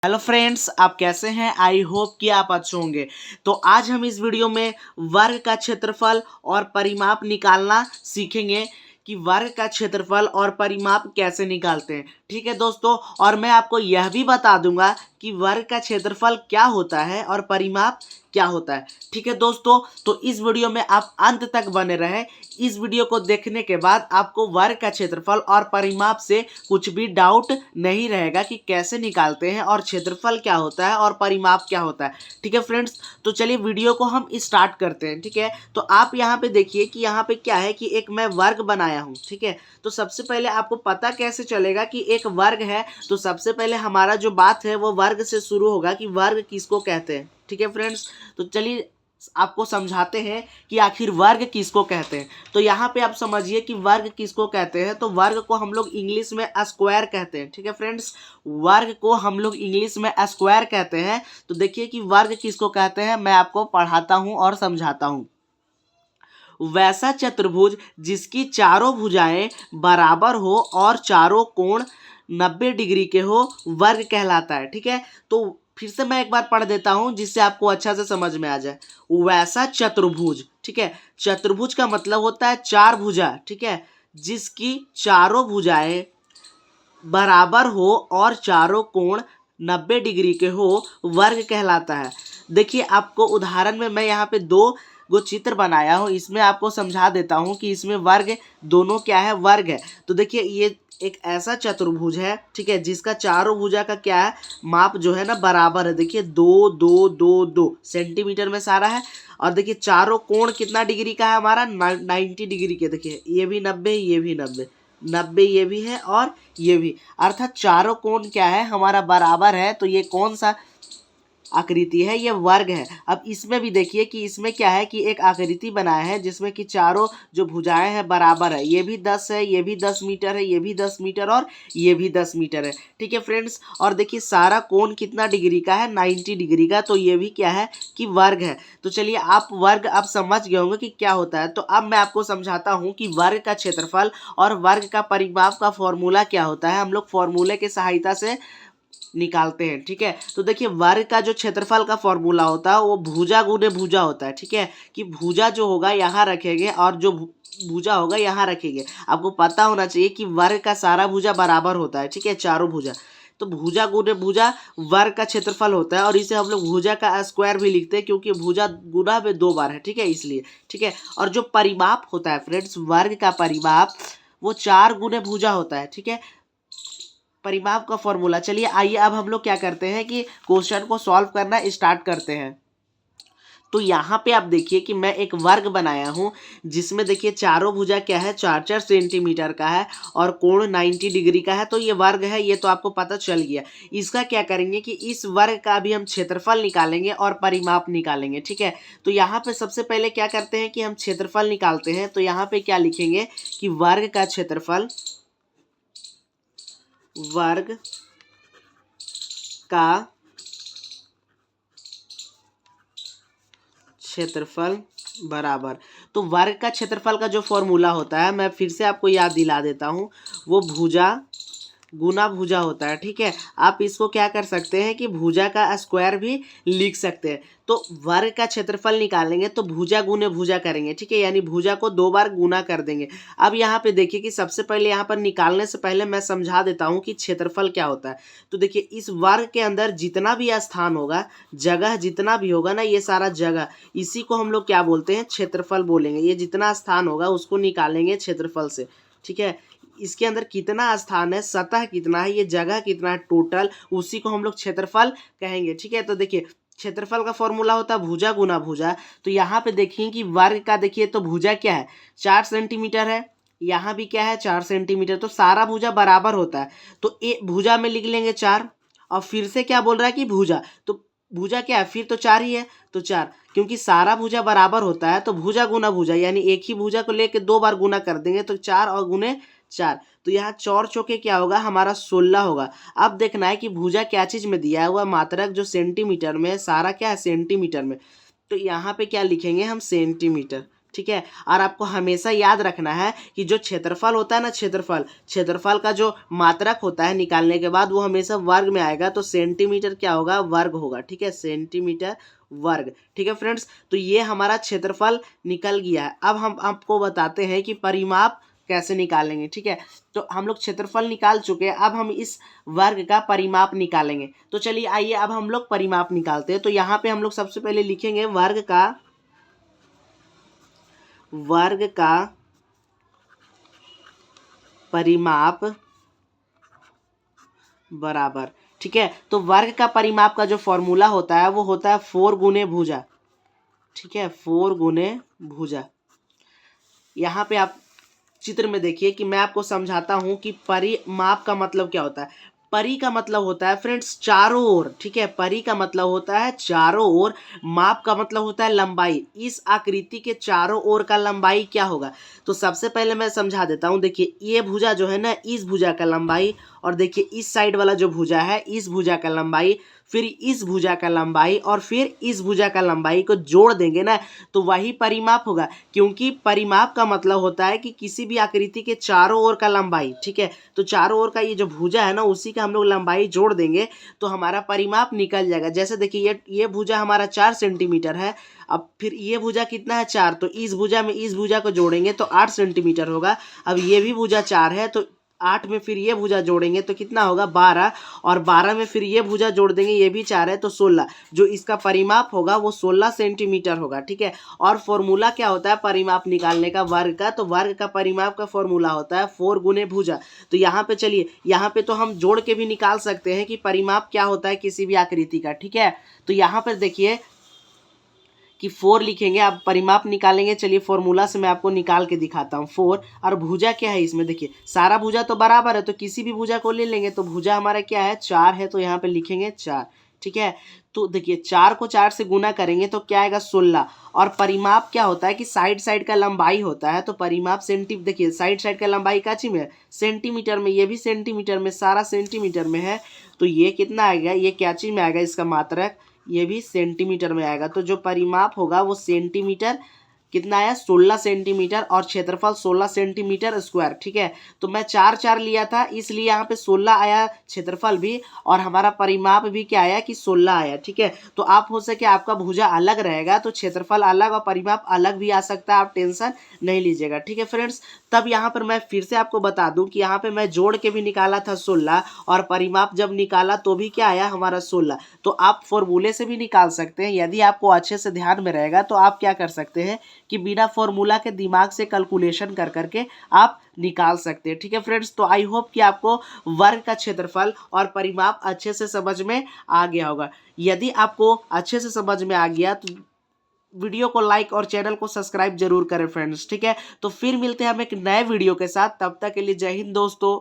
Hello friends, आप कैसे हैं? आई होप कि आप अच्छे होंगे। तो आज हम इस वीडियो में वर्ग का क्षेत्रफल और परिमाप निकालना सीखेंगे कि वर्ग का क्षेत्रफल और परिमाप कैसे निकालते हैं। ठीक है दोस्तों, और मैं आपको यह भी बता दूंगा कि वर्ग का क्षेत्रफल क्या होता है और परिमाप क्या होता है। ठीक है दोस्तों, तो इस वीडियो में आप अंत तक बने रहें। इस वीडियो को देखने के बाद आपको वर्ग का क्षेत्रफल और परिमाप से कुछ भी डाउट नहीं रहेगा कि कैसे निकालते हैं और क्षेत्रफल क्या होता है और परिमाप क्या होता है। ठीक है फ्रेंड्स, तो चलिए वीडियो को हम स्टार्ट करते हैं। ठीक है, तो आप यहाँ पे देखिए कि यहाँ पे क्या है कि एक मैं वर्ग बनाया हूँ। ठीक है, तो सबसे पहले आपको पता कैसे चलेगा कि एक वर्ग है, तो सबसे पहले हमारा जो बात है वो वर्ग से शुरू होगा कि वर्ग किसको कहते हैं। ठीक है फ्रेंड्स, तो चलिए आपको समझाते हैं कि आखिर वर्ग किसको कहते हैं। तो यहाँ पे आप समझिए कि वर्ग किसको कहते हैं। तो वर्ग को हम लोग इंग्लिश में स्क्वायर कहते हैं। ठीक है फ्रेंड्स, वर्ग को हम लोग इंग्लिश में स्क्वायर कहते हैं। तो देखिए कि वर्ग किसको कहते हैं, मैं आपको पढ़ाता हूँ और समझाता हूँ। वैसा चतुर्भुज जिसकी चारों भुजाएं बराबर हो और चारों कोण 90 डिग्री के हो वर्ग कहलाता है। ठीक है, तो फिर से मैं एक बार पढ़ देता हूं जिससे आपको अच्छा से समझ में आ जाए। वैसा चतुर्भुज, ठीक है, चतुर्भुज का मतलब होता है चार भुजा। ठीक है, जिसकी चारों भुजाएं बराबर हो और चारों कोण 90 डिग्री के हो वर्ग कहलाता है। देखिए आपको उदाहरण में मैं यहाँ पे दो चित्र बनाया हूँ, इसमें आपको समझा देता हूँ कि इसमें वर्ग दोनों क्या है, वर्ग है। तो देखिए ये एक ऐसा चतुर्भुज है, ठीक है, जिसका चारों भुजा का क्या है, माप जो है ना बराबर है। देखिए 2 2 2 2 सेंटीमीटर में सारा है। और देखिए चारों कोण कितना डिग्री का है हमारा, 90 डिग्री के। देखिए ये भी 90, ये भी 90, 90 ये भी है और ये भी, अर्थात चारों कोण क्या है हमारा बराबर है। तो ये कौन सा आकृति है, ये वर्ग है। अब इसमें भी देखिए कि इसमें क्या है कि एक आकृति बनाया है जिसमें कि चारों जो भुजाएं हैं बराबर है। ये भी 10 है, ये भी 10 मीटर है, ये भी 10 मीटर और ये भी 10 मीटर है। ठीक है फ्रेंड्स, और देखिए सारा कोण कितना डिग्री का है, 90 डिग्री का। तो ये भी क्या है कि वर्ग है। तो चलिए आप वर्ग आप समझ गए होंगे कि क्या होता है। तो अब मैं आपको समझाता हूँ कि वर्ग का क्षेत्रफल और वर्ग का परिमाप का फॉर्मूला क्या होता है। हम लोग फॉर्मूले की सहायता से निकालते हैं। ठीक है, तो देखिए वर्ग का जो क्षेत्रफल का फॉर्मूला होता है वो भुजा गुने भुजा होता है। ठीक है, कि भुजा जो होगा यहाँ रखेंगे और जो भुजा होगा यहाँ रखेंगे। आपको पता होना चाहिए कि वर्ग का सारा भुजा बराबर होता है। ठीक है, चारों भुजा, तो भुजा गुने भुजा वर्ग का क्षेत्रफल होता है। और इसे हम लोग भुजा का स्क्वायर भी लिखते हैं क्योंकि भुजा गुना में 2 बार है। ठीक है, इसलिए। ठीक है, और जो परिमाप होता है फ्रेंड्स, वर्ग का परिमाप वो 4 गुने भुजा होता है। ठीक है, परिमाप का फॉर्मूला। चलिए आइए अब हम लोग क्या करते हैं कि क्वेश्चन को सॉल्व करना स्टार्ट करते हैं। तो यहाँ पे आप देखिए कि मैं एक वर्ग बनाया हूँ जिसमें देखिए चारों भुजा क्या है, 4 4 सेंटीमीटर का है और कोण 90 डिग्री का है। तो ये वर्ग है, ये तो आपको पता चल गया। इसका क्या करेंगे कि इस वर्ग का भी हम क्षेत्रफल निकालेंगे और परिमाप निकालेंगे। ठीक है, तो यहाँ पे सबसे पहले क्या करते हैं कि हम क्षेत्रफल निकालते हैं। तो यहाँ पे क्या लिखेंगे कि वर्ग का क्षेत्रफल, वर्ग का क्षेत्रफल बराबर, तो वर्ग का क्षेत्रफल का जो फॉर्मूला होता है मैं फिर से आपको याद दिला देता हूँ, वो भुजा गुना भुजा होता है। ठीक है, आप इसको क्या कर सकते हैं कि भुजा का स्क्वायर भी लिख सकते हैं। तो वर्ग का क्षेत्रफल निकालेंगे तो भुजा गुने भुजा करेंगे। ठीक है, यानी भुजा को 2 बार गुना कर देंगे। अब यहाँ पे देखिए कि सबसे पहले यहाँ पर निकालने से पहले मैं समझा देता हूँ कि क्षेत्रफल क्या होता है। तो देखिए इस वर्ग के अंदर जितना भी स्थान होगा, जगह जितना भी होगा ना, ये सारा जगह, इसी को हम लोग क्या बोलते हैं, क्षेत्रफल बोलेंगे। ये जितना स्थान होगा उसको निकालेंगे क्षेत्रफल से। ठीक है, इसके अंदर कितना स्थान है, सतह कितना है, ये जगह कितना है टोटल, उसी को हम लोग क्षेत्रफल कहेंगे। ठीक है, तो देखिए क्षेत्रफल का फॉर्मूला होता है भुजा गुना भुजा। तो यहाँ पे देखिए कि वर्ग का देखिए तो भुजा क्या है, 4 सेंटीमीटर है, यहाँ भी क्या है 4 सेंटीमीटर। तो सारा भुजा बराबर होता है। तो ए भुजा में लिख लेंगे 4, और फिर से क्या बोल रहा है कि भुजा, तो भुजा क्या है, फिर तो 4 ही है। तो 4, क्योंकि सारा भुजा बराबर होता है तो भुजा गुना भुजा, यानी एक ही भुजा को लेके 2 बार गुना कर देंगे। तो 4 और गुने 4, तो यहाँ 4 चौके क्या होगा हमारा 16 होगा। अब देखना है कि भुजा क्या चीज में दिया हुआ, मात्रक जो सेंटीमीटर में, सारा क्या है सेंटीमीटर में। तो यहाँ पे क्या लिखेंगे हम, सेंटीमीटर। ठीक है। और आपको हमेशा याद रखना है कि जो क्षेत्रफल होता है ना, क्षेत्रफल का जो मात्रक होता है निकालने के बाद वो हमेशा वर्ग में आएगा, तो सेंटीमीटर क्या होगा, वर्ग होगा, ठीक है, सेंटीमीटर वर्ग। ठीक है फ्रेंड्स, तो ये हमारा क्षेत्रफल निकल गया है। अब हम आपको बताते हैं कि परिमाप कैसे निकालेंगे। ठीक है, तो हम लोग क्षेत्रफल निकाल चुके हैं, अब हम इस वर्ग का परिमाप निकालेंगे। तो चलिए आइए अब हम लोग परिमाप निकालते हैं। तो यहाँ पे हम लोग सबसे पहले लिखेंगे वर्ग का परिमाप बराबर, ठीक है। तो वर्ग का परिमाप का जो फॉर्मूला होता है वो होता है 4 गुने भुजा, ठीक है, 4 गुने भुजा। यहाँ पे आप चित्र में देखिए कि मैं आपको समझाता हूं कि परिमाप का मतलब क्या होता है। परि का मतलब होता है फ्रेंड्स चारों ओर, ठीक है, परि का मतलब होता है चारों ओर, माप का मतलब होता है लंबाई। इस आकृति के चारों ओर का लंबाई क्या होगा। तो सबसे पहले मैं समझा देता हूं, देखिए ये भुजा जो है ना, इस भुजा का लंबाई, और देखिए इस साइड वाला जो भुजा है, इस भुजा का लंबाई, फिर इस भुजा का लंबाई, और फिर इस भुजा का लंबाई को जोड़ देंगे ना, तो वही परिमाप होगा। क्योंकि परिमाप का मतलब होता है कि किसी भी आकृति के चारों ओर का लंबाई, ठीक है, तो चारों ओर का ये जो भुजा है ना, उसी का हम लोग लंबाई जोड़ देंगे तो हमारा परिमाप निकल जाएगा। जैसे देखिए ये भुजा हमारा 4 सेंटीमीटर है, अब फिर ये भुजा कितना है, 4, तो इस भुजा में इस भुजा को जोड़ेंगे तो 8 सेंटीमीटर होगा। अब ये भी भुजा 4 है, तो 8 में फिर ये भुजा जोड़ेंगे तो कितना होगा, 12, और 12 में फिर ये भुजा जोड़ देंगे, ये भी 4 है, तो 16। जो इसका परिमाप होगा वो 16 सेंटीमीटर होगा, ठीक है। और फॉर्मूला क्या होता है परिमाप निकालने का वर्ग का, तो वर्ग का परिमाप का फॉर्मूला होता है 4 गुने भुजा। तो यहाँ पे चलिए, यहाँ पे तो हम जोड़ के भी निकाल सकते हैं कि परिमाप क्या होता है किसी भी आकृति का, ठीक है। तो यहाँ पर देखिए कि 4 लिखेंगे, आप परिमाप निकालेंगे। चलिए फॉर्मूला से मैं आपको निकाल के दिखाता हूँ। 4 और भुजा क्या है इसमें, देखिए सारा भुजा तो बराबर है, तो किसी भी भुजा को ले लेंगे। तो भुजा हमारा क्या है, 4 है, तो यहाँ पे लिखेंगे 4, ठीक है। तो देखिए 4 को 4 से गुना करेंगे तो क्या आएगा, 16। और परिमाप क्या होता है कि साइड का लंबाई होता है, तो परिमाप देखिए साइड का लंबाई काची में है, सेंटीमीटर में, ये भी सेंटीमीटर में, सारा सेंटीमीटर में है। तो ये कितना आएगा, ये क्या चीज में आएगा, इसका मात्रक ये भी सेंटीमीटर में आएगा। तो जो परिमाप होगा वो सेंटीमीटर कितना आया, 16 सेंटीमीटर, और क्षेत्रफल 16 सेंटीमीटर स्क्वायर, ठीक है। तो मैं 4 लिया था, इसलिए यहाँ पे 16 आया क्षेत्रफल भी, और हमारा परिमाप भी क्या आया कि 16 आया, ठीक है। तो आप हो सके आपका भुजा अलग रहेगा तो क्षेत्रफल अलग और परिमाप अलग भी आ सकता है, आप टेंशन नहीं लीजिएगा, ठीक है फ्रेंड्स। तब यहाँ पर मैं फिर से आपको बता दूं कि यहाँ पे मैं जोड़ के भी निकाला था 16, और परिमाप जब निकाला तो भी क्या आया हमारा 16। तो आप फॉर्मूले से भी निकाल सकते हैं, यदि आपको अच्छे से ध्यान में रहेगा तो आप क्या कर सकते हैं कि बिना फॉर्मूला के दिमाग से कैलकुलेशन कर करके आप निकाल सकते हैं, ठीक है फ्रेंड्स। तो आई होप कि आपको वर्ग का क्षेत्रफल और परिमाप अच्छे से समझ में आ गया होगा। यदि आपको अच्छे से समझ में आ गया तो वीडियो को लाइक और चैनल को सब्सक्राइब जरूर करें फ्रेंड्स, ठीक है। तो फिर मिलते हैं हम एक नए वीडियो के साथ, तब तक के लिए जय हिंद दोस्तों।